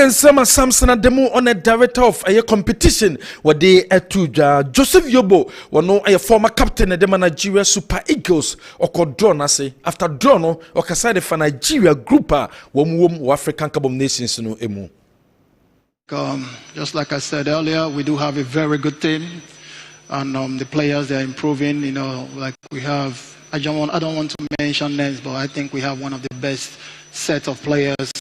Where Sama Samson Ademo on a director of a competition where they to Joseph Yobo was no a former captain of the Nigeria Super Eagles or called drawn say after drawn or Kasade for Nigeria grouper wom African Cup of Nations no emu. Just like I said earlier, we do have a very good team, and the players, they are improving. You know, like we have. I don't want to mention names, but I think we have one of the best set of players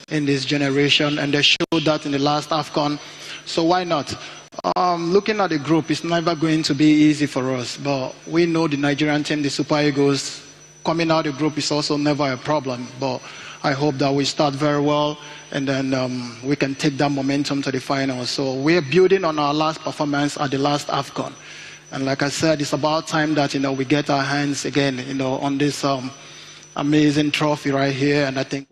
in this generation, and they showed that in the last AFCON. So why not? Looking at the group, it's never going to be easy for us, but we know the Nigerian team, the Super Eagles, coming out of the group is also never a problem. But I hope that we start very well, and then we can take that momentum to the final. So we're building on our last performance at the last AFCON. And like I said, it's about time that, we get our hands again, on this amazing trophy right here. And I think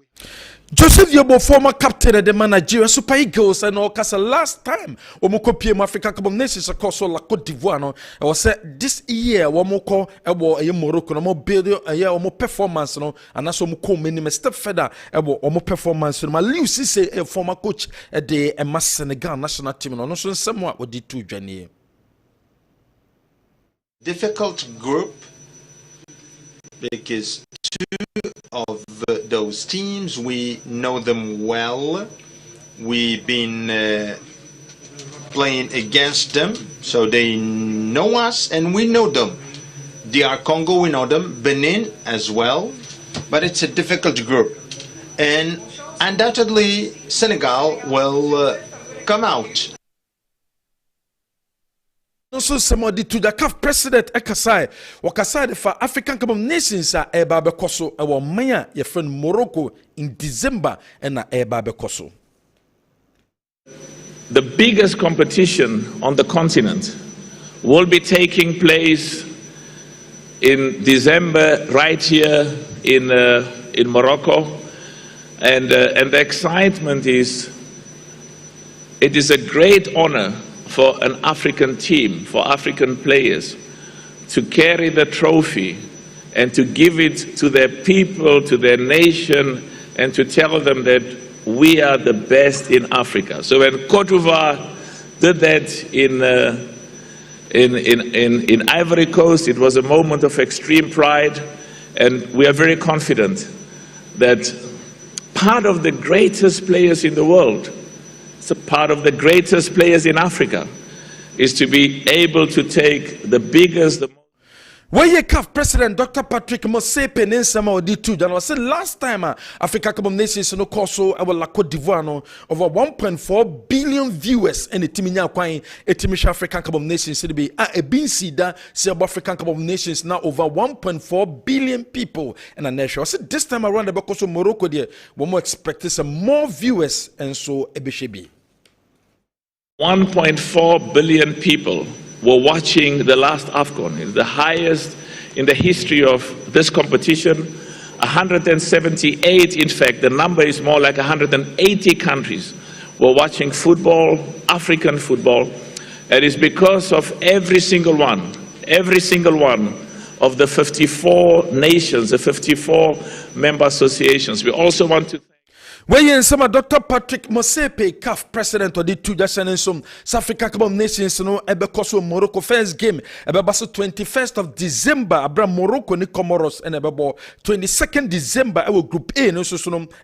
Joseph Yobo, former captain of the Nigeria Super Eagles, and all cause last time Omoko African Cup of Nations across La Côte d'Ivoire. I was said this year Womoko a Morocco, no more build a year or more performance, and that's Omoko minimum step further or more performance. My Lucy say a former coach at the Senegal national team, and also somewhat with the two journey. Difficult group because two of those teams, we know them well. We've been playing against them, so they know us and we know them. DR Congo, we know them, Benin as well, but it's a difficult group. And undoubtedly, Senegal will come out. Also, somebody to the CAF president Ekasai, Wakasai for African Cup of Nations at Ebabe Koso, our Maya, your friend Morocco in December, and at Ebabe Koso. The biggest competition on the continent will be taking place in December, right here in Morocco, and the excitement is. It is a great honor for an African team, for African players, to carry the trophy and to give it to their people, to their nation, and to tell them that we are the best in Africa. So when Côte d'Ivoire did that in Ivory Coast, it was a moment of extreme pride, and we are very confident that part of the greatest players in the world, it's a part of the greatest players in Africa, is to be able to take the biggest. Where you CAF President Dr. Patrick Mosepe Nensama Odi2, and I said last time Africa Cup of Nations no also our La Côte d'Ivoire no over 1.4 billion viewers and the Timinya Kwai Etimisha African Cup of Nations to be a BC South African Cup of Nations now over 1.4 billion people and a nation. I said this time around because of Morocco there we more expect some more viewers and so Ebishebi. 1.4 billion people were watching the last AFCON. It's the highest in the history of this competition. 178, in fact, the number is more like 180 countries were watching football, African football. And it's because of every single one of the 54 nations, the 54 member associations. We also want to where you some Dr. Patrick Mosepe, CAF president of the two and some South African Cup of Nations, Ebekoso Morocco first game, Ebebaso 21st of December, Abraham Morocco ni Comoros and Ebebo 22nd December, our Group A, no so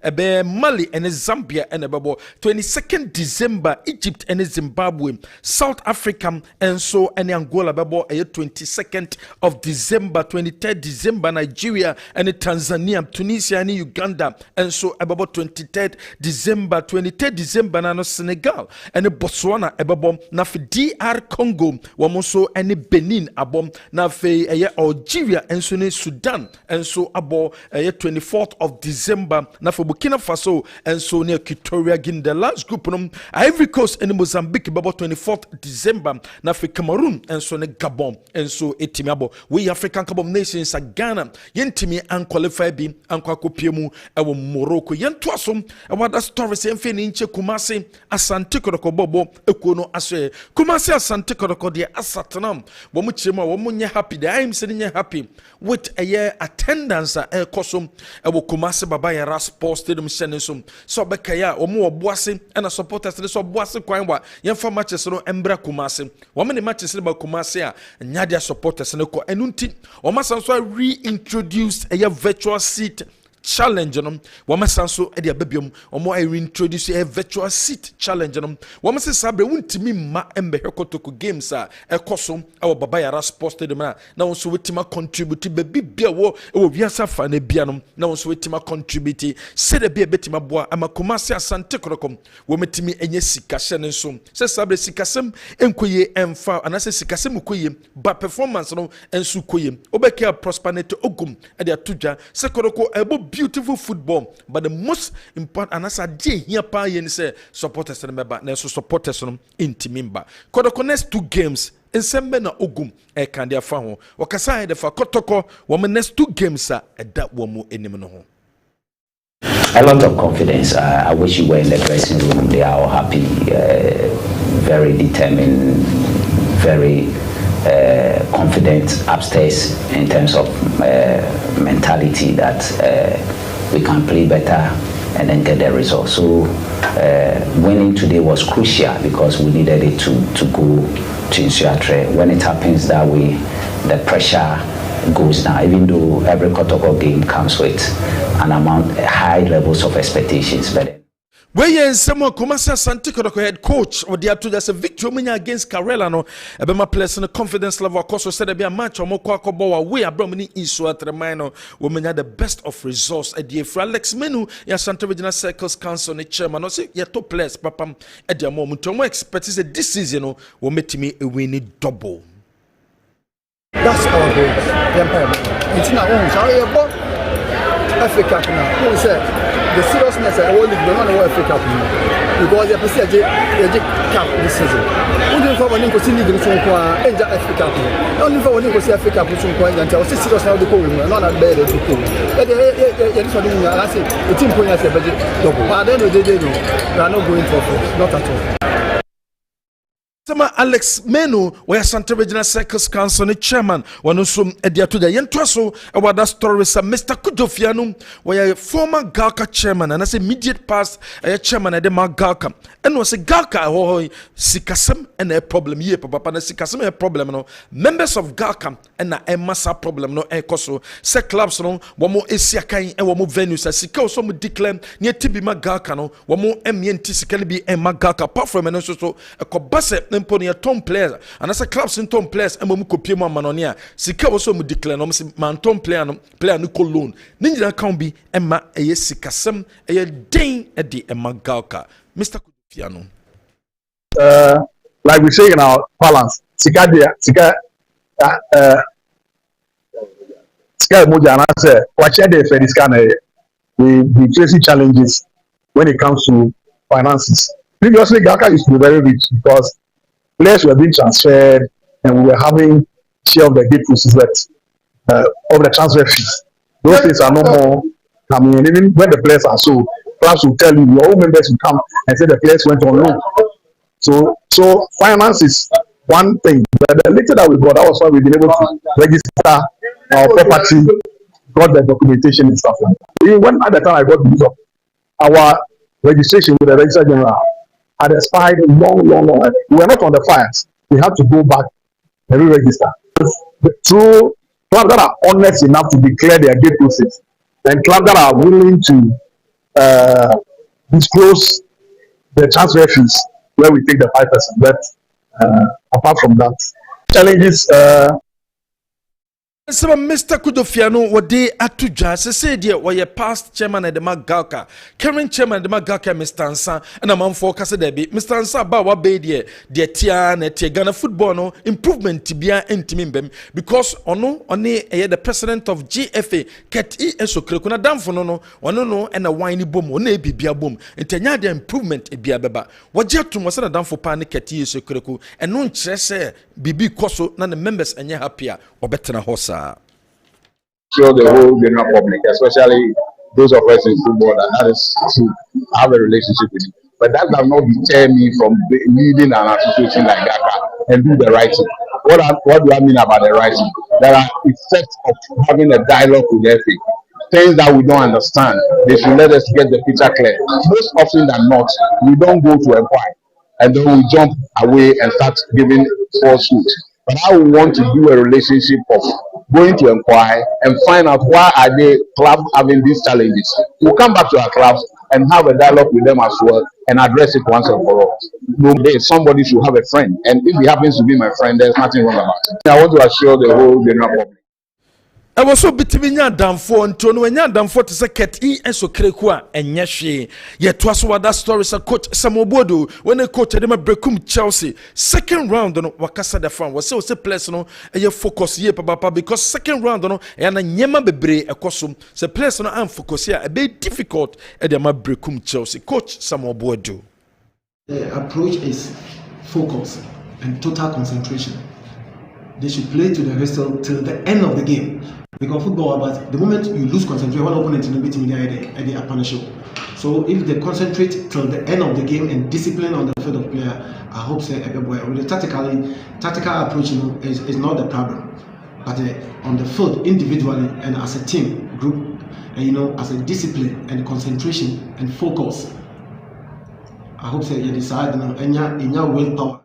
Ebe Mali and Zambia and Ebebo 22nd December, Egypt and Zimbabwe, South Africa and so and Angola, Bebo 22nd of December, 23rd December, Nigeria and Tanzania, Tunisia and Uganda and so Ebebo 23rd December, 23rd December, na Senegal, and Botswana, ebabom, na fe DR Congo, wamoso, and Benin, abom, na fe Algeria, and so Sudan, and so abo, 24th of December, na fe Burkina Faso, and so near Equatorial Guinea, the last group, Ivory Coast, and Mozambique, about 24th December, na fe Cameroon, and so ne Gabon, and so Etimiabo, we African Cup of Nations, Ghana, Yentimi, and qualify be, and Kwakopiemu, our Morocco, Yentuaso. so about that story say mfe ni nche Kumasi Asante Kotoko bobo ekuo no aso Kumasi Asante Kotoko de asatanam wo mu chirema wo mu nye happy the I'm saying nye happy with a year attendance kosom wo Kumasi baba yara sports stadium shene so so bekaya wo mu oboase na supporters so oboase kwan wa yemfa matches no embra Kumasi wo me ne matches ba Kumasi a nya dia supporters no ko enunti wo masanso reintroduced a virtual seat challenge no wama sanso e dia babiom omo I reintroduce a virtual seat challenge no wama se sabre wuntimi ma embe hekotoko games a ekoso e baba yara sports stadium na wonso wetima contribute baby bia wo e wiasa fa na bia no na wonso wetima contribute se de bia betima boa ama Kumasi Asante Kotoko wometimi enye sika hye nso se sabre sikasem enkoye emfa anase sikasem koye ba performance no ensu koye obeka prosperity ogum e dia tudwa se Kotoko ebo beautiful football, but the most important and as a day here pa yen say supporters and member na so supporters no intimimba Kotoko next 2 games in sembe na ogum e kan dia fa ho wakasa e de fa Kotoko wo next 2 games a da wo mu enim no ho. A lot of confidence. I wish you were in the dressing room. They are all happy, very determined, very confident upstairs in terms of mentality that we can play better and then get the result. So winning today was crucial because we needed it to go to Insuatre. When it happens that way, the pressure goes down, even though every Kotoko game comes with an amount, high levels of expectations. But where someone Kumasi Asante Kotoko head coach or the atu that's a victory against Karela no ebema players no confidence level of course said be a match or moko akobo we abramini Insuatre minor women had the best of results at the for Alex Menu ya Asante Regional Circles Council the chairman no say ya top players papa at the moment to more expertise this season no we metimi a win double. That's our goal. It's not own. Africa now. Who said the seriousness of all the money Africa because the percentage cap this season. Only for when you see league so kwa enja Africa. Only for when you see Africa so kwa enja. What's serious now the goal? Not that bad to go. This one I say the team point as a budget double. But then they are not going for first. Not at all. Sama Alex Menu where Asante Regional Circles Council chairman wanusum edia to the yentwaso about that story sa Mr. Kudofiano where former Galka chairman and as immediate past a chairman at the Galka and was a Galka sikasem and a problem ye papa na sikasem a problem no members of Galka and na emasa problem no ekoso se clubs no womo esiakan e womo venues asika so mo declare ne tibi ma Galka no womo emienti sikali bi emma Galka apart from no so ekobase Emponia Tom players and as a clubs in Tom players and Muko Manonia, Sika also mu declare no man Tom player no loan. Ninja can be Emma a Sikasem a dane at the Emma Galka. Mr. Kufiano. Like we say in our balance, Sika Moja and I say, watch the for this kind of we facing challenges when it comes to finances. Previously, Galka used to be very rich because players were being transferred and we were having share of the gate proceeds of the transfer fees. Those things are no more coming in. Even when the players are sold, clubs will tell you, your own members will come and say the players went on loan. So finance is one thing. But the little that we got, that was why we've been able to register our property, got the documentation and stuff like that. Even when at the time I got the use of our registration with the Registrar General, had expired long. We were not on the files. We had to go back and re-register. Through clubs that are honest enough to declare their gate process, and clubs that are willing to disclose the transfer fees, where we take the 5%. But apart from that, challenges. So Mr. Kudofiano wode atuja se say dia wo past chairman at the Galka current chairman at the Galka Mr. Ansa and a man for kase there be Mr. Ansa ba wa be there tia na tia Ghana football no improvement tibia entimi mbem because ono the president of GFA ket esokreku na damfo no and a wine bom ono e bibia bom entanya the improvement e bia beba waje atum wose na damfo pa ne ket esokreku eno nkyere se bibi koso na the members enye happy a obetena hosa. Show the whole general public, especially those of us in football that is to have a relationship with him. But that does not deter me from leading an association like that and do the right thing. What do I mean about the right thing? There are effects of having a dialogue with the FA. Things that we don't understand, they should let us get the picture clear. Most often than not, we don't go to inquire, and then we jump away and start giving falsehood. But I want to do a relationship of going to inquire and find out why are the clubs having these challenges. We'll come back to our clubs and have a dialogue with them as well and address it once and for all. No day, somebody should have a friend, and if he happens to be my friend, there's nothing wrong about it. I want to assure the whole general public. I was so bitimi nya damfo nto no nya damfo te se ket enso kreku a enye hwe ye to aso wada stories a coach Samobodo when a coach dem brekum Chelsea second round no wakasa the fan was say place no e focus ye papa because second round no e na nyema bebre ekoso se place no am focus here e be difficult e dem brekum Chelsea coach Samobodo. The approach is focus and total concentration. They should play to the whistle till the end of the game. Because football, but the moment you lose concentration, one opponent in the meeting, they are punished. So if they concentrate till the end of the game and discipline on the field of player, I hope say with the tactical approach, is not the problem. But on the field, individually and as a team, group, as a discipline and concentration and focus, I hope say you decide in your willpower.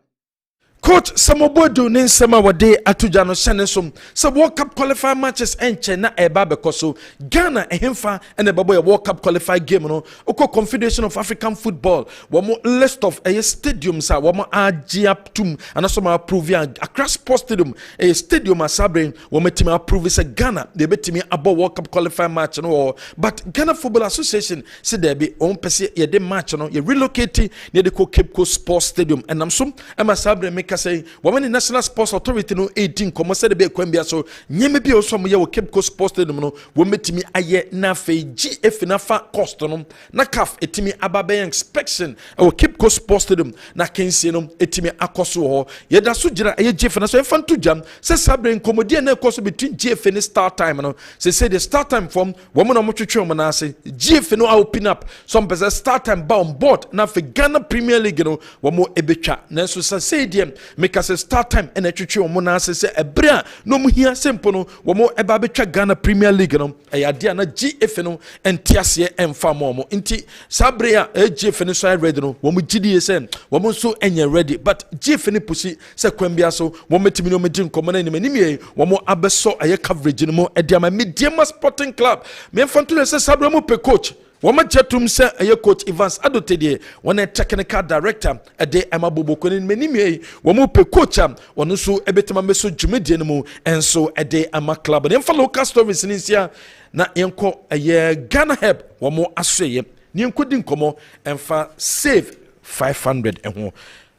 Coach Samobodo ninsema wade atuja no hyene som se World Cup qualifier matches enche na eba bekoso Ghana ehemfa ene babo ya World Cup qualifier game no oko Confederation of African Football womo list of stadiums a womo agiaptum anaso ma approve Accra Sports Stadium stadium asabre womo timi approve se Ghana de betimi abo World Cup qualifier match no but Ghana Football Association se there be on pese ye de match no ye relocate ne de ko Cape Coast Sports Stadium enam som amasabre make say women in National Sports Authority no 18 komo se de be kwambia so nyeme bi o so mo ye wo Cape Coast Sports Stadium no wo metimi aye na fe GF na fa cost no na CAF etimi ababe inspection wo Cape Coast Sports Stadium na kensie no etimi akoso ho ye da so gira aye GF na so e fanto jam se sabre nkomodie na ekoso between GF and start time no say the start time from women no twetwe mo na ase GF no open up some person start time ba on board na fe Ghana Premier League no wo mo ebetwa na so say dem make us start time and a twetwe mo na ase se ebra no mo hia sempo no wo mo eba betwa Ghana Premier League no dia na GF no entiase emfa mo nti sabre a GF no so ready no wo mo gidie se wo mo so enye ready but GF no pusi se kwambia so wo metimi no medin komo na nimie wo mo abeso aye coverage no mo dia ma Mediema Sporting Club me fanto se sabre mo pe coach Wama chatum se aye coach Evans Adotedie wana technical director ade amabobo konin menimie wamu pe coach wonu so ebetima meso dwumedie no mu enso ade ama club ne mfa local stories ninsia na yenko aye Ghana Help wamu aseye ni enkodi nkomo emfa save 500 eho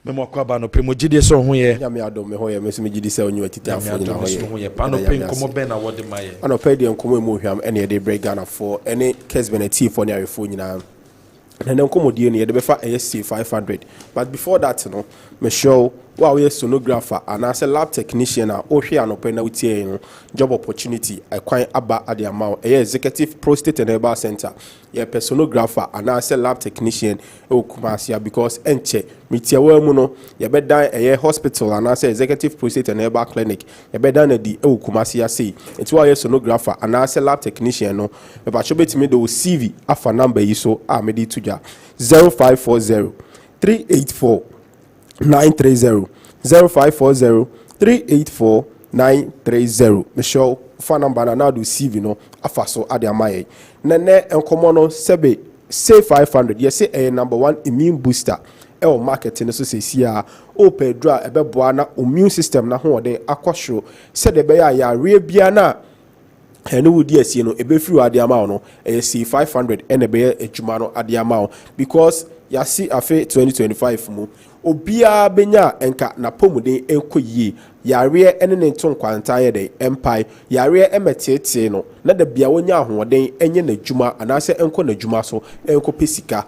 memo kwaba no pe mo gidie so ho ye Nyame adom me ho ye mesimi gidi se onyu atitafo nyina ho ye pano pe nkomo ben na wode maye ano pe de nkomo emu hwam ene de break Ghana for ene Kessben T4 ne awefo nyina na nkomo die ne ye de befa ASC 500 but before that no me show wow we sonographer and as a lab technician a ohwe anope na utie no job opportunity akwan aba ade amount executive prostate and herbal center ye sonographer and as a lab technician e Kumasi because enche mitia wa mu no ye bedan hospital and as executive prostate and herbal clinic ye bedan na di e Kumasi say enti wa ye sonographer and as a lab technician no e ba cho betimi do CV afa number yi so a me di tuja 0540 384 930 0540 384 930 Michelle phone number na do CV no afaso ade amaye nene enkomo no sebe say 500 yes say number 1 immune booster e marketing so say sia o pedro ebeboa na immune system na ho den akosho se de be ya re bia na enu wudi asie no ebefiri ade amawo no say 500 ene be adwuma no ade amawo because ya see afe 2025 mu obia benya enka na pomuden enkoyie yare ene ne nton kwanta ye de empire yare emetete no na da bia wonya ahoden enye na djuma anase enko na djuma so enko pesika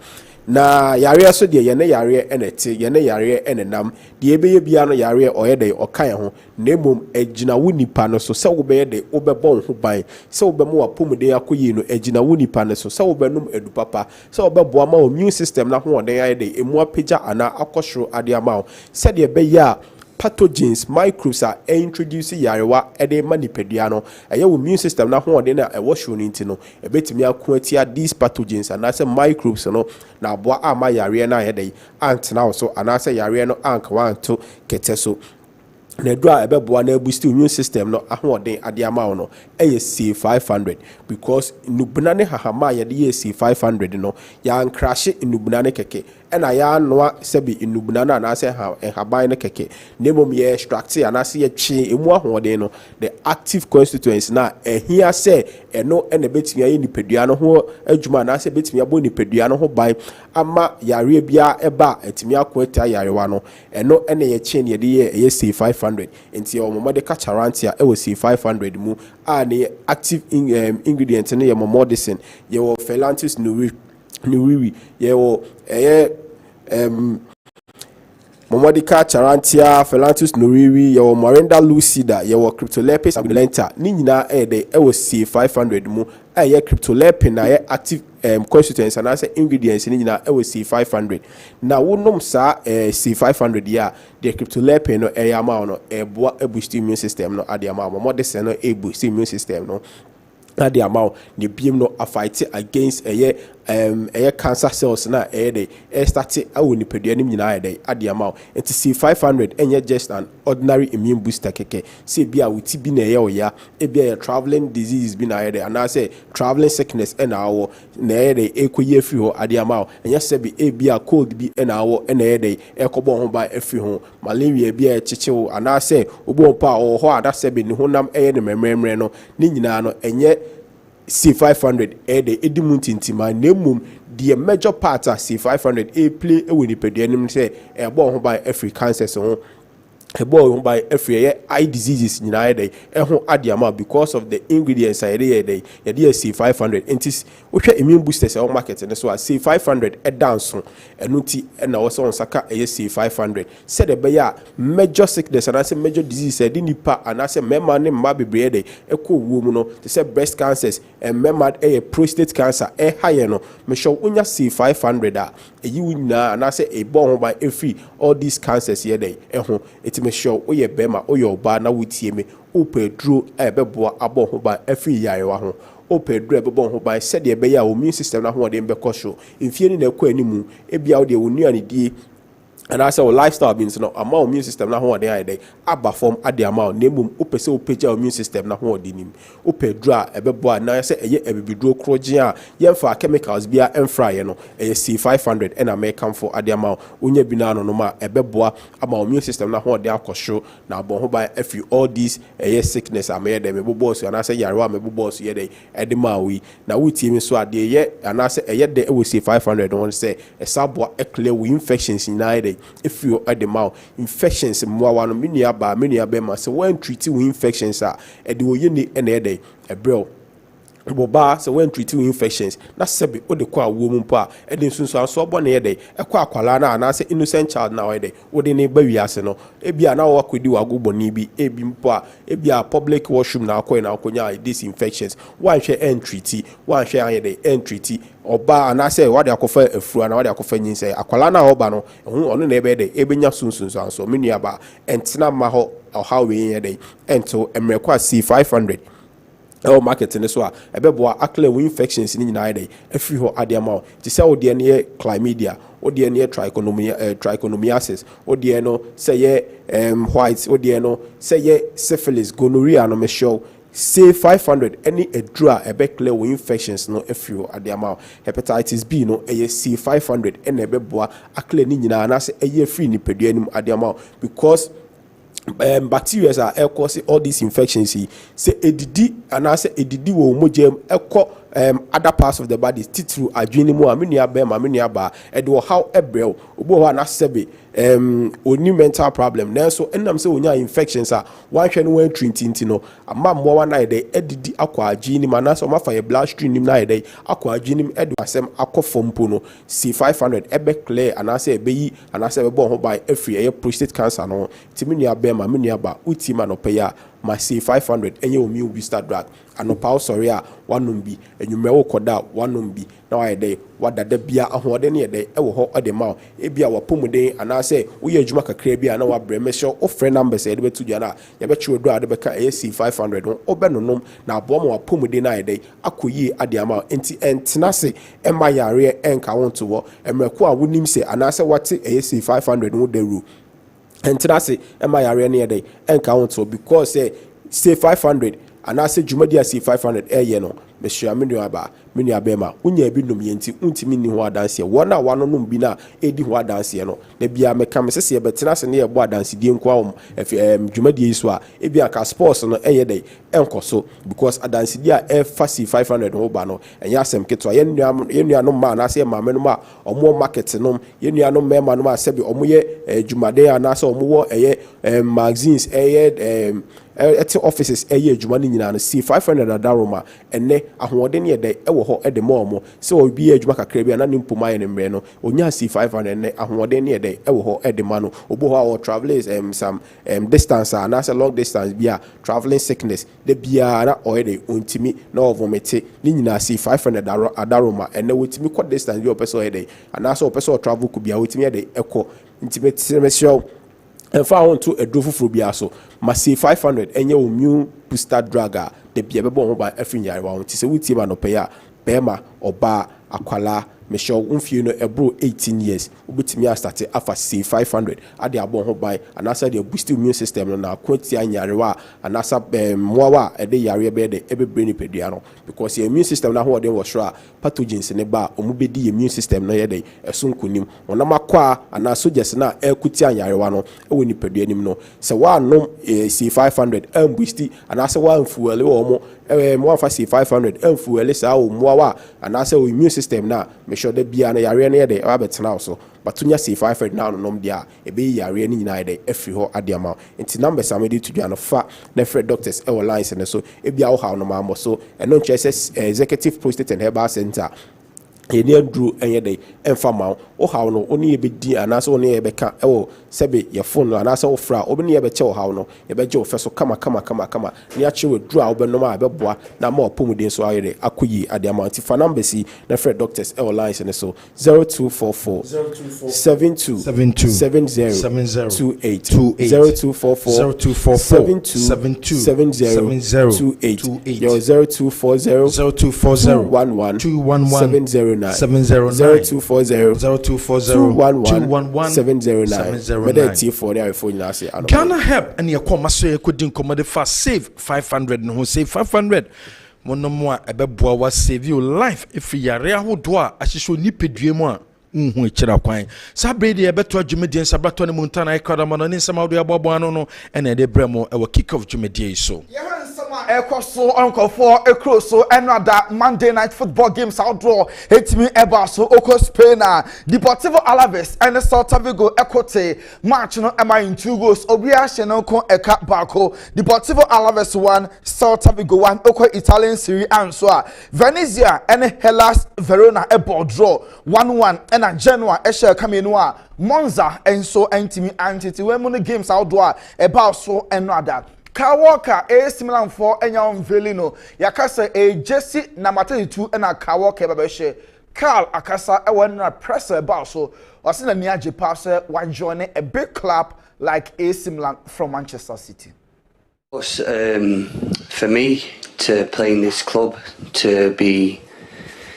na yare so de ye ne yare enete ye ne yare enenam de ebeye bia no yare oyede okan ho na mom agina wo nipa no so se wo be de wo be bon ho ban se wo be mo apomde akoyi no agina wo nipa no so se wo be num edu papa se wo be boa ma immune system na ho oden ayede emu apagya ana akosoro ade ama wo se de be ya pathogens microbes are introduce yarewa ede manipadua no eye wo immune system na ho ode na e wo hwo nti no e betimi akoatia these pathogens and as microbes no na aboa ama yare na yede antena so anase yare no anka wanto kete so na edura ebeboa na boost immune system no ahoden ade ama no eye C500 because nubuna ne hahama yede ye C500 no ya crash nubuna ne keke ena ya noa sebi inubuna na na se ha haban ne keke nemom ye extract ana se ye twe emu ahoden no the active constituents na ehia se eno ena betimi ayi nipadua no ho adwuma na se betimi abo nipadua no ho ban ama yare bia eba etimi akweta yarewa no eno ena ye che ne ye C500 enti o momode kacharantia e wo C500 mu a ne active ingredient ne ye medicine ye wo phalanthus nuriwi ye wo Momodica charantia phalanthus nuriwi yo morinda lucida yo cryptolepis amylenta ni nyina de e wo C500 mu aye cryptolepin na ye active constituents and as ingredients ni nyina e wo C500 na wonom sa C500 ya the cryptolepin no e ama no e boa e boost immune system no ade ama momodese no e boost immune system no ade ama ne biem no a fight against cancer cells na de start awu nipadua nim nyina de ade ama enti C500 enye just an ordinary immune booster keke se bia wuti bi na oya e bia traveling disease bi na de ana say traveling sickness na awo na de ekoye free ho ade ama enye se bi e bia cold bi na awo na de ekobo ho ba free ho malaria bia chichewo ana say obo pa o ho ada se bi ne honam ne memremre no ni nyina no enye C500 ede edimuntintima nemum the major part of C500 play we ni peduanim say e bo ho by every cancer so ebo by every eye diseases nyina dey ho adiama because of the ingredients I dey C500 entis wo hwe immune boosters e market ne so C500 e dance eno ti na wo so saka C500 said the be major sickness and say major disease e di nipa and say mema ne mma bebre dey e ko wo mu no te say breast cancers and mema prostate cancer higher no me show unya C500 a eyi wuna and say e bo ho by every all these cancers here dey ho me show oye bema oye oba na wutie me opedro ebeboa abo ho ba afi yarewa ho opedro ebebo ho ba said e be ya immune system na ho de be kosho mfie ni na kwa animu ebia wo de onuane die and I say lifestyle means no ama immune system na ho de ayde aba form ade ama nemum opese opeja immune system na ho de nim opedro ebebo na say eye ebibidro kroje a yemfa chemicals bia emfra ye no eye C500 and American for ade ama onya bi na no ma ebebo ama immune system na ho de akosho na abo ho ba every all these eye sickness ameye de mebobo so and I say yarewa mebobo so ye de edema wi na wutie mi so ade ye and I say eye de e wo C500 won say e sabo e clear wi infections in night if you at the mouth infections mwa no many aba ma so when treat with infections are e de wo yeni ene dey e bro boba so when treat with infections na sebe o de kwa wo mu pa e de sunsu anso obo na ye dey e kwa akwala na na say innocent child na we dey wo de ne ba wiase no e bia na wo akodi wa go boni bi e bi mpo a e bia public washroom na akoy na akonya these infections one hwe entreaty one hwe an ye dey entreaty oba ana say wade akofa afuru na wade akofa nyinsɛ akwala na oba no hu ono na ebe dey ebenya sunsunso anso menu aba entena ma ho how we ye dey ento emrekwa C500 market ne so a ebeboa akle wo infections ni nyina dey afiri ho ade ama ti say wo de ne chlamydia wo de ne trichomoniasis wo de no say ye white wo de no say ye syphilis gonorrhea no me show C500 any edra ebekle wo infections no afiri ade ama hepatitis B no C500 ene ebeboa akle ni nyina na say eye free ni pedua nim ade ama because bacteria are cause all these infections say edidi and I say edidi wo mojem ekọ other parts of the body titru adwene mu a menua be ma menua ba e de how ebrel obo ho na sebe oni mental problem nanso enam se onya infections a wan hwe no wan treating no ama mmoa na ide edidi akwa adwene ma na so ma fa ye blood stream nim na ide akwa adwene nim edu asem akofompo no C500 ebe clear anase ebe yi anase ebe bo ho by every eye prostate cancer no ti menua be ma menua ba uti ma no pe ya ma C500 enye immune booster drug anopa sorry a wanom bi enwumre wo koda wanom bi na wa ide wadada bia ahode ne ide e wo ho ode ma e bia wapomuden anase wo ye adwuma kakra bia na wa bremesho o frɛ numbers e de betu dua na ye be chiwo do ade be ka AC500 no obenonom na abo ma wapomuden na ide akoyi ade ama enti entenase e ma yare enka wonto wo emreko a wonim se anase wate AC500 no deru entenase e ma yare ne ide enka wonto because say 500 and I said Jumadi C500 no Monsieur Minuaba Bema unya bi nom yenti untimi ni ho dance one na one no bi na edi ho dance no na bia meka me sese betena se ne ye bo dance die nko awom Jumadi so a e bia ka sports no dey enkoso because dance die a C500 ho ba no enya asem keto ye nua no ma na se ma me no ma omo market no ye nua no mema no ma se bi omo ye Jumade na se omo wo magazines at offices adwuma no nyina no C500 adaroma enne ahode ne dey e wo ho de mo se obi adwuma kakra bia na ne mpoma ye ne mre no onya C500 ne ahode ne dey e wo ho de ma no obo ho our travelers some distance na say long distance bia traveling sickness de bia na oyede ontimi na ovomete ne nyina C500 adaroma enne wotimi kwa distance bia opeso oyede ana so opeso travel ku bia wotimi de ekọ ntimi tsemesio enfa won to edofufuro bia so ma C500 enye immune booster drug a de bia bebo ho ba afinyare wa won ti se wutie ma no pe ya bema oba akwala Michelle Unfie no ebro 18 years ubutimi a start afa C500 ade abon ho ban anasa de boost immune system no na kwati anyarewa anasa moawa ede yare be de ebebre ni pedua no because your immune system na ho de wo sure pathogens ne ba omubedi immune system no ye de esunkunim onam akwa anaso jes na ekuti anyarewa no ewo ni pedua nim no se wa no C500 boost anasa wa mfuele wo mo mo fa C500 mfuele sa o moawa anasa o immune system na me sure that bia na yare na de abetena so batunya C500 na no nom dia e be yare ni nyina de afri ho adiama enti numbers amedi to dua no fa na free doctors e lines ne so e bia wo ha no ma so e no nche executive prostate and herbal center eni adru enye dey emfa ma o hawo no oni ye bedi anase oni ye beka ewo sebe ye phone no anase wo fra obini ye beche o hawo no ye beje o feso kama ni ache we dru a obenom a beboa na ma opomuden so ayede akoyi ade amount fa number si na free doctors e lines ne so 0244 72 70 0244 72 yo 0240 211 0240 Ghana help and your comma so could income for save 500 no save 500 mono mo ebeboa was save your life if you are ho do a ahyeso nipedue mu a hu ekira kwan sabre de ebeto adwumedie sabrato ne montana ikada mo no ne nsema do abobo ano no ene de bremo e kick off dwumedie so Ekoso onkofo ekroso enada Monday night football games outdoor etimi ebaso oko Spain Deportivo Alaves and Celta Vigo ekote match no ema in 2 goals obia hye no ko eka bako Deportivo Alaves 1 Celta Vigo 1 oko Italian Serie A so a Venezia and Hellas Verona ebo draw 1-1 and Genoa ehye kamenu a Monza enso entimi antiti we mu games outdoor ebaso enada Kawalker Milan for enya Velino yakasa Jesse na matatu na Kawalker babeshe Carl akasa na presser about so wasina niaje pass one join a big club like AC Milan from Manchester City. For me to play in this club, to be,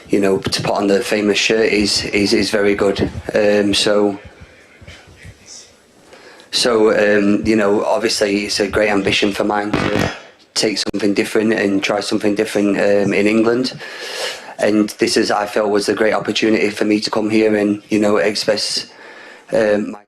you know, to put on the famous shirt is very good. So, you know, obviously it's a great ambition for mine to take something different and try something different in England. And this is, I felt, was a great opportunity for me to come here and, you know, express my...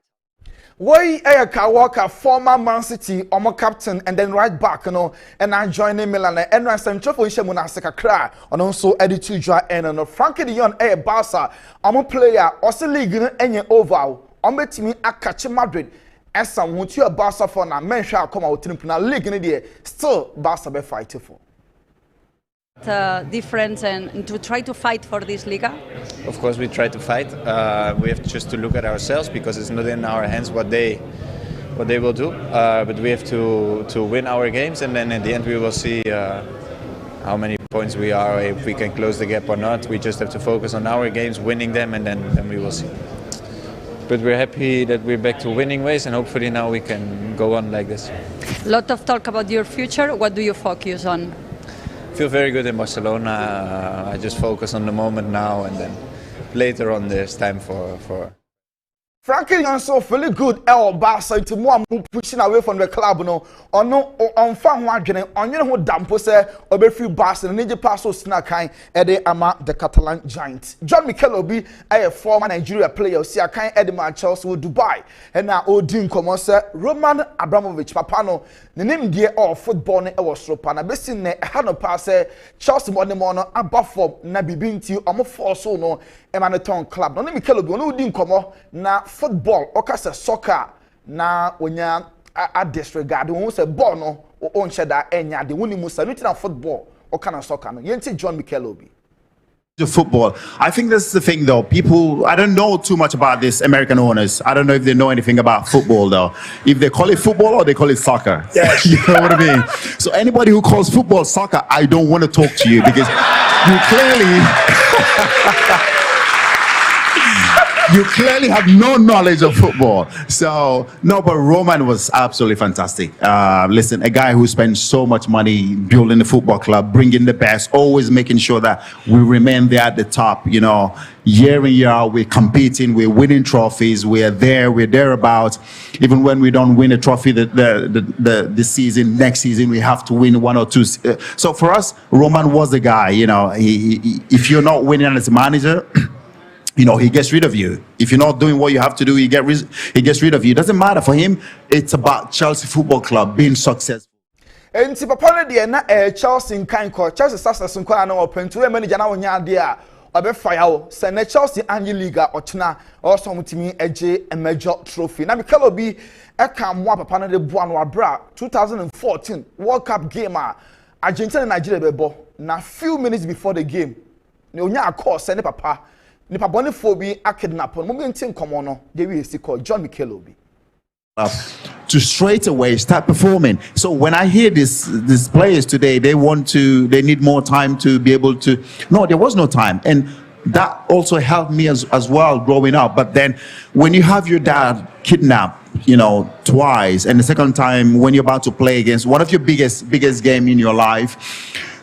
Why Kyle Walker, former Man City, Omo captain, and then right back, and I joining Milan, and I sent Trofo Shemunasaka cry, and also Eddie Tujua, and Frankie de Jong, Barca, Omo player, also league, and oval, Omo team, Akachi Madrid, and some who you Barca for now, men shall come out to the league in the day, still Barca be fighting for. Difference and to try to fight for this Liga? Of course we try to fight. We have just to look at ourselves because it's not in our hands what they will do. But we have to win our games, and then at the end we will see how many points we are, if we can close the gap or not. We just have to focus on our games, winning them, and then we will see. But we're happy that we're back to winning ways, and hopefully now we can go on like this. A lot of talk about your future. What do you focus on? Feel very good in Barcelona. I just focus on the moment now, and then later on there's time for. Frankie also really good Barca to more pushing away from the club on fan wadwene on ho dampo say obefi Barca na je pass so snakan ede ama the Catalan giant John Mikel Obi a former Nigeria player si akan ede ma Chelsea wo Dubai na odi nkomo say Roman Abramovich papa no ne nim die of football ne e wo soropa na besi ne ha no pass Chelsea mo ne mo no aba form na bibinti omo force no Emanaton club no Mikel Obi no odi nkomo na football okasa soccer na onya a disregard won say ball no on sheda enya de woni musa no tina football okana soccer no yenti John Mikel Obi. To football, I think that's the thing though. People, I don't know too much about this American owners. I don't know if they know anything about football though. If they call it football or they call it soccer. Yes. You know what I mean? So anybody who calls football soccer, I don't want to talk to you because you clearly you clearly have no knowledge of football. So, no, but Roman was absolutely fantastic. Listen, a guy who spent so much money building the football club, bringing the best, always making sure that we remain there at the top, you know, year in, year out, we're competing, we're winning trophies, we're there, we're thereabouts. Even when we don't win a trophy this season, next season, we have to win one or two. So for us, Roman was the guy, you know, if you're not winning as a manager, you know, he gets rid of you. If you're not doing what you have to do, he gets rid of you. It doesn't matter for him. It's about Chelsea Football Club being successful. Enti papa no de na Chelsea nkan ko Chelsea success nko na open to manager na wonya de a obe fire wo se na Chelsea Ange Liga ochina also mutimi eje a major trophy. Na Mikel Obi e kan mo papa no de boa no abra 2014 World Cup game a Argentina and Nigeria bebo na few minutes before the game. Ne onya akọ se ne papa nipa bone phobia a kidnap on moment in common they will see called John Mikel Obi to straight away start performing. So when I hear these players today, they need more time to be able to. No, there was no time, and that also helped me as well growing up. But then when you have your dad kidnapped, you know, twice, and the second time when you're about to play against one of your biggest game in your life,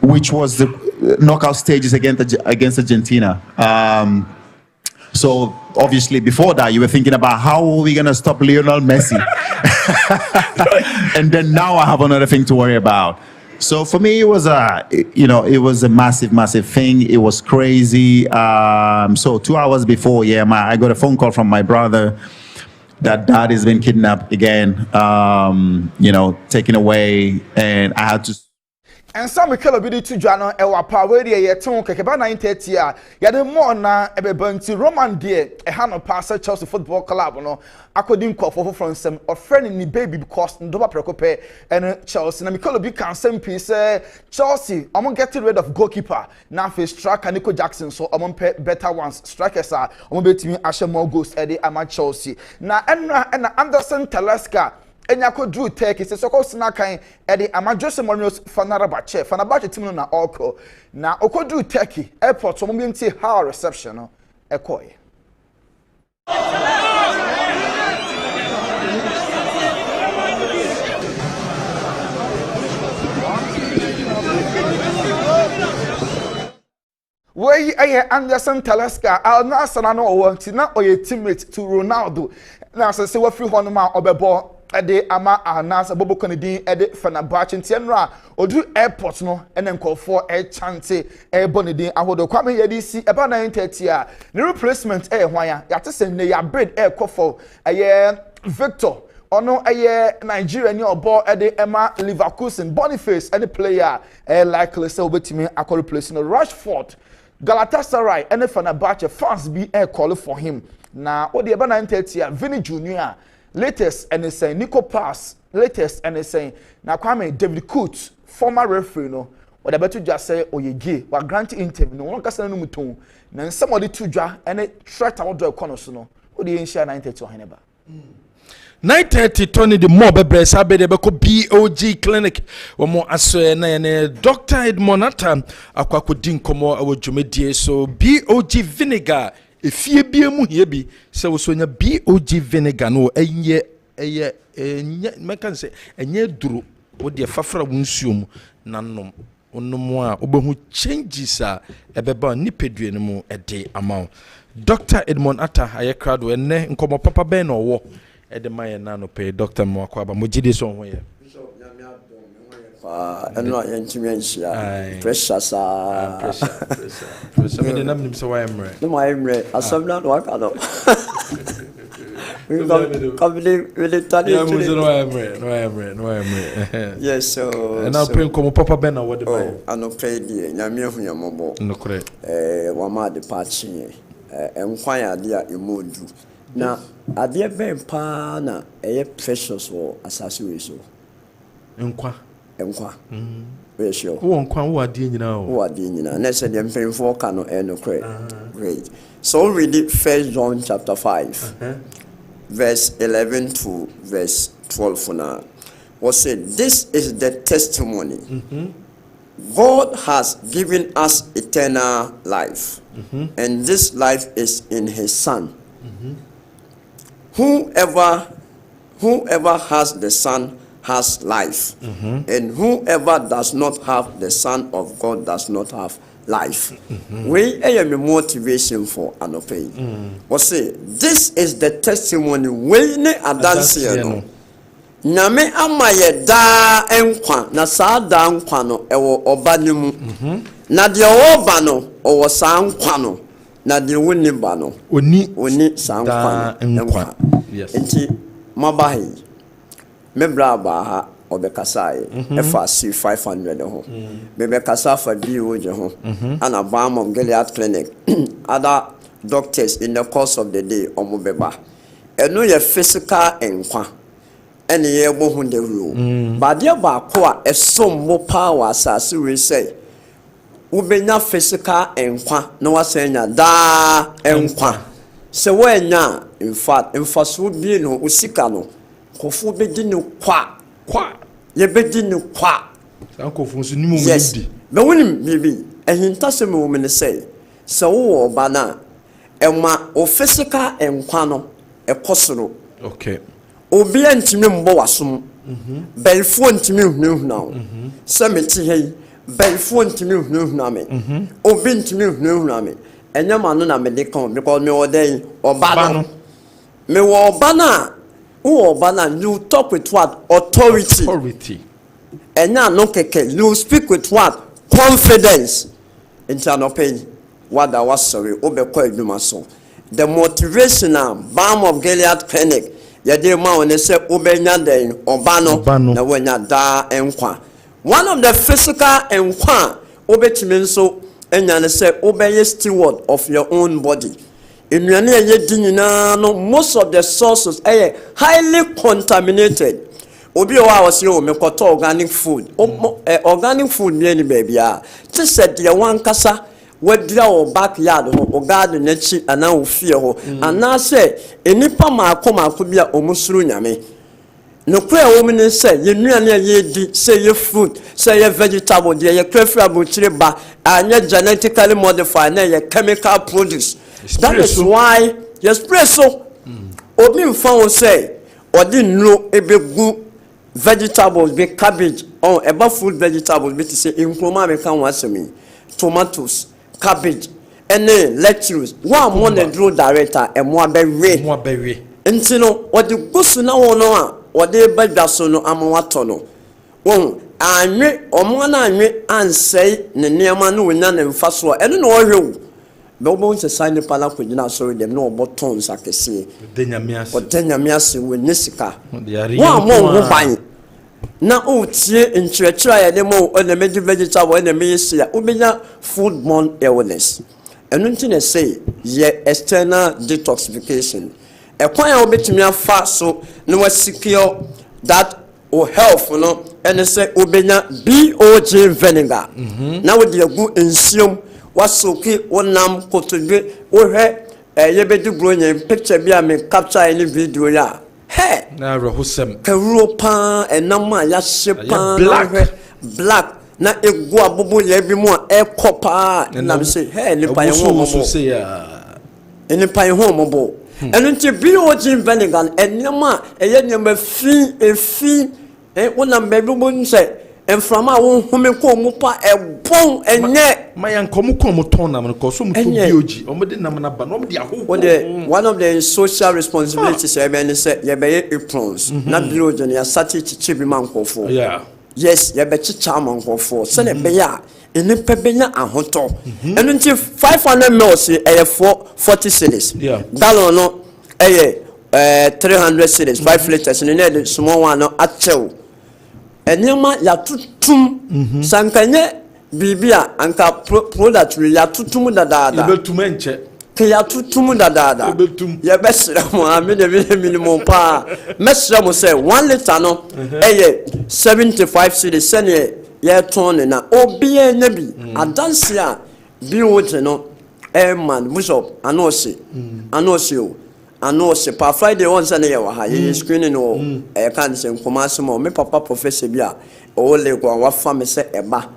which was the knockout stages against Argentina. So obviously before that you were thinking about how are we gonna stop Lionel Messi, and then now I have another thing to worry about. So for me, it was a massive thing. It was crazy. So 2 hours before, I got a phone call from my brother that dad has been kidnapped again, taken away, and I had to. And some Mikel Obi to Jano Ewapa where ye ton kekeba 9:30 a ya de more na ebebanti Roman de e ha no pass Chelsea Football Club no according to from some or friend ni baby because ndoba prekope and Chelsea na Mikel Obi can some piece Chelsea I'm getting rid of goalkeeper na face striker Nico Jackson so I'm better ones strikers are I'm betimi ashe more goals e dey ama Chelsea na and Anderson Talisca Enyako drew Turkey se soko sinakan ede Jose Mourinho's Fenerbahce team na oko na oko drew Turkey airport so mo binti how reception no ekoye Where Anderson Talisca Al Nassr no want na oye teammate to Ronaldo na say we free one man obebo ede ama anasa bobo kanidi ede Fenerbahce ntienra odu airport no ene nkofo chante bonidi ahodo kwame yedi si eba 9:30 a ne replacement hwan ya tese ne ya bid kofo Victor ono Nigeria ni obo ede Emma Leverkusen Boniface any player likely say obetimi akọ replace no Rashford Galatasaray and Fenerbahce fans be call for him. Now, what the about 9:30 Vinny Jr. latest and saying Nico Pass latest and saying now Kwame David Coote former referee no what about to just say oh ye gay what grant interview no one can say no muton now somebody to draw and a threat out the corner so no what the share 9:30 Oheneba 9:30 Tony the mob bresa be de beko BOG clinic wo aso na Dr. Edmond Atta akwako din komo awo dwumedie so BOG vinegar efie bie mu hie bi se wo so nya BOG vinegar no enye mekan se enye duro wo de fafra wo nsuom nanom onom a obehu changes a ebeba nipedue no mu ede amount Dr. Edmond Atta aye crowd enne nkomo papa ben no wo ede maye na no pay Dr. Mwakwaba mojide so ho ye eno yentimi anhia pressure me de nam nim so wa emre no ma emre asamna no aka no we really tell you no emre yes so and now pray come papa ben na what the buy ano pay die nyame ahunyambo no kore wa ma de patching enkwan ade a emodu na ade ben pa na precious wo asase we so enkwa we sure wo nkwa wo ade nyina na se de mpemfo ka no no great so read it 1 John chapter 5 verse 11 to verse 12 now what said this is the testimony God has given us eternal life and this life is in his son whoever has the son has life and whoever does not have the son of God does not have life we are motivation for anope what say this is the testimony we ne adanse no Nyame amaye da enkwa na saa da nkwa no ewo oba ni mu na de oba no owo saa nkwa no na de woni ba no oni saa nkwa yes enti mabahi mebra ba ha obekasai efa C500 ho bebekasa fa BOG ho ana Bamom Gilead Clinic other doctors in the course of the day omobeba eno ye physical enkwa ene ye bohu de ru ba de ba ko a esombo power asase we say ubenya physical enkwa na wasenya da enkwa se wenya in fact emfaso bi no usika no kofu bedi ni kwa ye bedi ni kwa sankofu nso nimu mudi be wonim bibi ehintase me wo me say se wo oba na ema o physical enkwa no ekosoro okay obi antimi mbo wasom belfo antimi hunahuna se meti hei belfo antimi hunahuna me obi antimi hunahuna me enyama no na me de kan because me odai oba no me wo oba na wo oba na you talk with what authority enya no keke you speak with what confidence internal pain what that was sorry obekọ adwuma so the motivational balm of Gilead Clinic yede ma woni se obenya den oba no na wanya da enkwa one of the physical enkwa obetimi nso enya ne se obeye steward of your own body enuane ye dinina no most of the sources highly contaminated obi o wa wose o mekoto organic food organic food ni any baby a ti said the one kasa wadira o backyard o garden na chi ana o fie ho ana se enipa maako bia omusuru nyame no kra wo mini se ye nuane ye di se ye fruit se ye vegetable de ye preferable chire ba anya genetically modified na ye chemical produce that is why you spray so obi mfa won say odi nro ebegu vegetables be cabbage on eba food vegetables be to say inkroma me kan wasemi tomatoes cabbage any lettuce one more the draw director and more be ntino odi gusu na wono a ɔde badwa so no amawato no wɔn anwe ɔmo na anwe ansɛe ne nneɛma no wonya ne mfa so ɛno na ɔhwɛ wo bɛwɔ nse sai ne pala ko gyina so dem na ɔbɔ tons akɛse ɔdenya ase wɔ ne sika wɔn a mo ho ban na otie nkyerɛkyerɛ a yɛde mo ɔnamedi vegetable ɔnamedi sia obenya foodborne illness ɛno nti na say yɛ external detoxification ɛkwan a obetumi afa so na wa secure that o health no ɛne sɛ obenya BOJ vinegar na wo de agu nsiom wasoki wonam kotodwe wohwɛ yɛbɛdi bronya picture bi a me capture any video ya hey na rohosem kawuro pa enam a ya shepa black na egu abobo ya bi mu a ekopa na me say hey ni pa yeho mo eni pa yeho mo bo enu nti BOJ vinegar enam a eye nyama fi wonam baby bo nse enframa wo home ko mu pa ebon enye mayan komu komu ton na ko so mu to BOJ omode nam na ba no de aho one of the social responsibilities even say ye be aprons na BOJ na sati chichi bi mankofo yes ye be chicha mankofo se ne be ya eni pebenya ahoto enu nti 500 mils e 40 cedis gallon no 300 cedis 5 liters ne the small one no achew enema ya tutum sankanye bibia anka product ya tutum dadaada ebetum enche ke ya tutum dadaada ya besra mo amede minimum pa mesra mo say 1 liter no 75 cedis sene ya ton na obi enabi adanse a BOJ no man bishop anosi o ano se pa Friday on Sunday ya ha ye screening no kan se nkomase mo me papa professor bi a o le kwa wa fa me se eba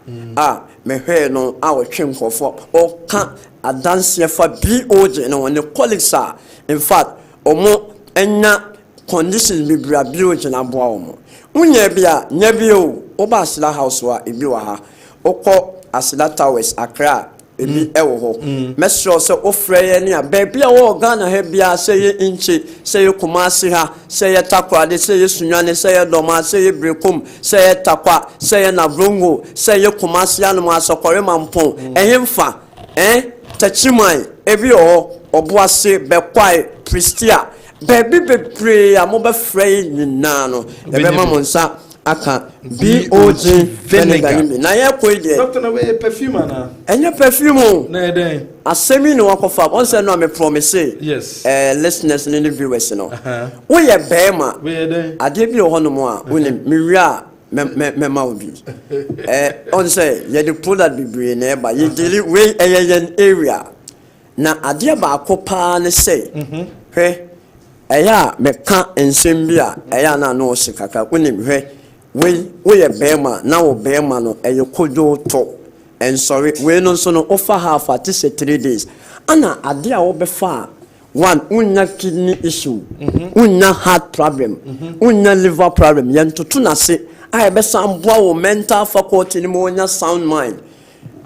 me hwe no a wo twe nkofo o ka adanse fa BOJ no ne colleagues a in fact omo enya conditions bi bra BOJ na boa omo unya bi a nya bi o ba asila house wa ebi wa ha okọ asila towers Accra ebi ewo ho mesro se ofreye ne a baby a wo Ghana ha bia se ye inchi se ye Kumasi ha se ye Takoradi se ye Sunyane se ye Doma se ye Brekum se ye Takwa se ye Navrongo se ye Kumasi anu asokore mampon ehemfa tachimai ebi oboase bekwai Pristia baby bebre a mo be frey nyina no ebe mamonsa aka BOJ vinegar na ye ko ide doctor na we perfume na enye perfume na den asemi no wakofa on say no me promise yes listeners and the viewers no we ye bema we den ade bi ho no mo a woni me wia me ma obi on say ye the product bibre na eba ye deli we yen area na ade ba akopa ne say hwe eya me ka ensem bi a eya na no sikaka woni hwe we bema na wo bema no kojo to and sorry we no so no offer half at 3 days ana ade a wo be fa one unya kidney issue unya heart problem unya liver problem yentoto na se a be samboa wo mental faculty ni mo unya sound mind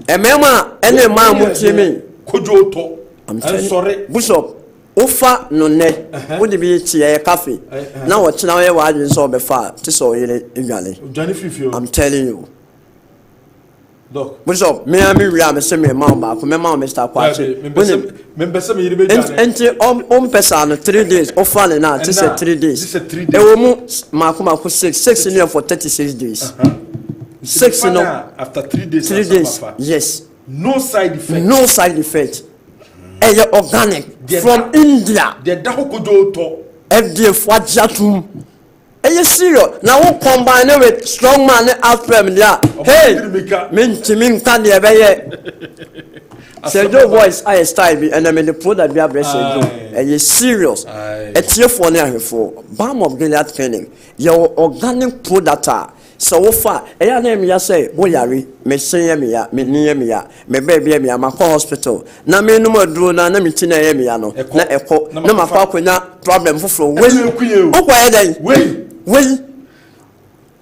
emema ene ma mo tiemi kojo to I'm sorry bishop ofa no ne wo de bi tie ya cafe na wo kina we wa adwen so be fa ti so yele igale I'm telling you doc bishop me am wi am se me ma ba ko me ma Mr. Kwache me be se me yire be dwane enti on pesa no 3 days ofa le na ti se 3 days e wo mu mako 6 in for 36 days 6 no after 3 days 3 days yes no side effect organic from India. The Dahokojo to FDA Fwajatum. Serious. Now we combine it with strong man outframe there. Hey, min can the abe. Say your voice I style be and I mean the product be a serious. It's your phone here for balm of Gilead training. Your organic product. So far, I name ya say, Boyari, me say me ya, me near me ya, me baby me ya, my hospital. Na me no more drew na me tina me ya no, na echo, no my father problem for flow. Wait,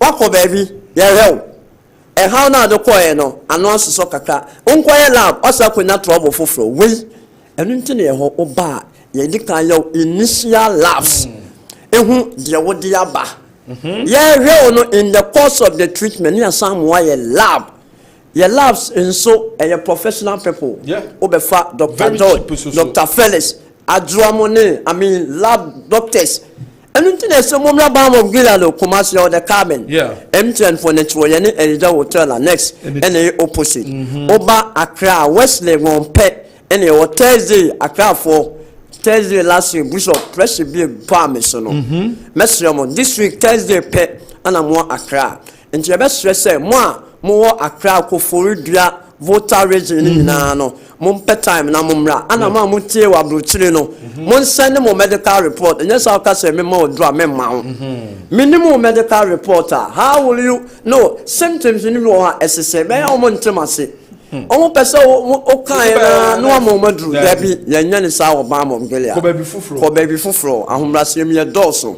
wako baby, ya hell. E how na the choir no, announce so kaka. Unquire lab, also could not trouble for flow. Wait, and into the ho oba, ye decline your initial laughs. Ehu, dear what dear ba. Yeah, no, in the course of the treatment, you some why lab. Your labs and so your professional people. Yeah. Obefa, Dr. George, Dr. Felix, Adramone, I mean lab doctors. And until some more bomb of Gilalo, commercial the cabin. Yeah. MTN for Netroyani and the hotel next and the opposite. Oba Accra, Wesley won't pet any Thursday Accra for Thursday last year, Bishop Press be permission. Messi this week Thursday pet and I'm more Accra. And your best stress say more Accra ko Florida voter region na no mumpe time na mumra ana ma mutie wa bruchire no mon send mo medical report and yes aka say me ma odra me ma minimum medical reporter how will you know symptoms ni wo ha esese be ya mo ntemase omo pese o kan na no ma mo dru da bi yanya ni sa wo ba mo mgelia ko baby fufuro ahomrase mi ye doso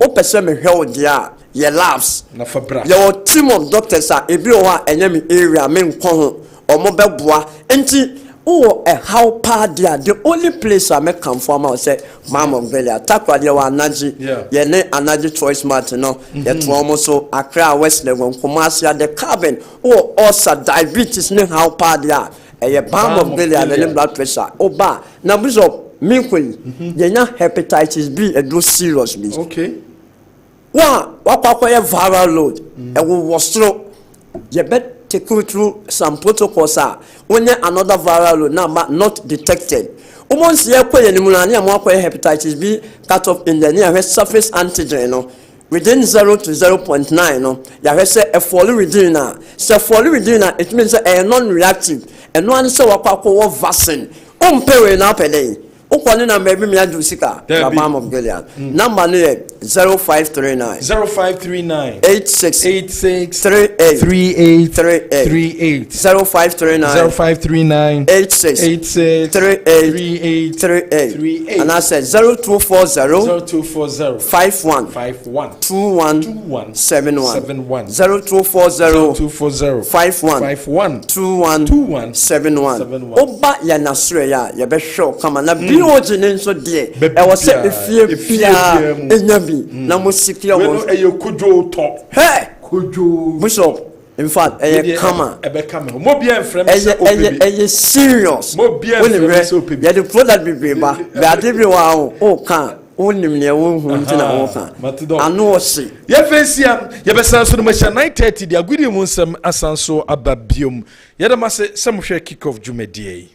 o pese me hwe o dia ye labs na fabra your team of doctors are ebi o ha enyame area me nkon ho omo beboa enti o how pa dia the only place I make come for am say mama Velia takwa dia wa anaji ye ne anaji choice mart no ye to omo so Accra West Legon Kumasi the Kessben o also diabetes ne how pa dia ye mama Velia the blood pressure o ba na bishop me kwin ye nya hepatitis B e do seriously okay What viral load? And we was through. You bet take you through some protocols. When another viral load number not detected. Once you acquire pneumonia, more hepatitis B cut off in the near surface antigen. No, within 0 to 0.9. No, you have say a follow within now. So follow within it means a non-reactive. And one so a vaccine. Pay now per day. Okwane na maybe me adu sika Bam of Gilead. Number 0539 86 38 0539 86 38 and I said 0240 51 21 71 0240 51 21 71 Oba ya nasre ya be show come na bi o jinin so de e wo se efie bia enyabi na mo sikio mo e kujo to hey kujo bishop in fact kama mo bia enfrem se opebi e serious mo bia enfrem se opebi ya the product be ba ade bi wa o kan onim ne wo hu ntina wo kan anu o se ye fensia ye be sanso no ma 9:30 dia gudi mu nsem asanso ababiom ye da ma se mo hwe kick off jumedie